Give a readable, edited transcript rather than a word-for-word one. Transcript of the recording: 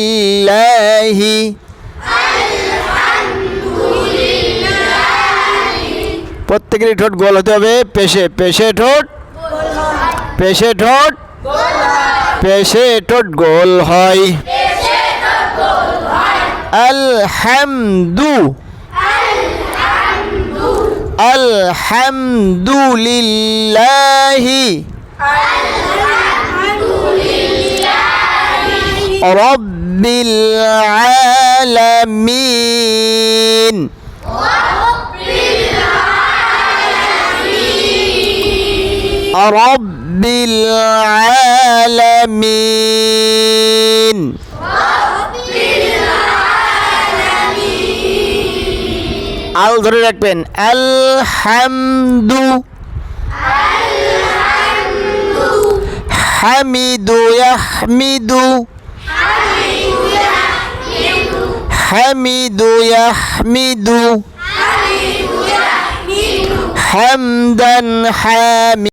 আলহামদুলিল্লাহি প্রত্যেকেরই ঠোঁট গোল হতে হবে পেশে পেশে ঠোঁট পেশে ঠোঁট পেশে ঠোঁট গোল হয় আলহামদু আলহামদুলিল্লাহি রব্বিল আলামিন রব্বিল আলামিন আল ধরে রাখবেন আলহামদু হামিদু ইয়াহমিদু হামিদু ইয়াহমিদু হামদান হামি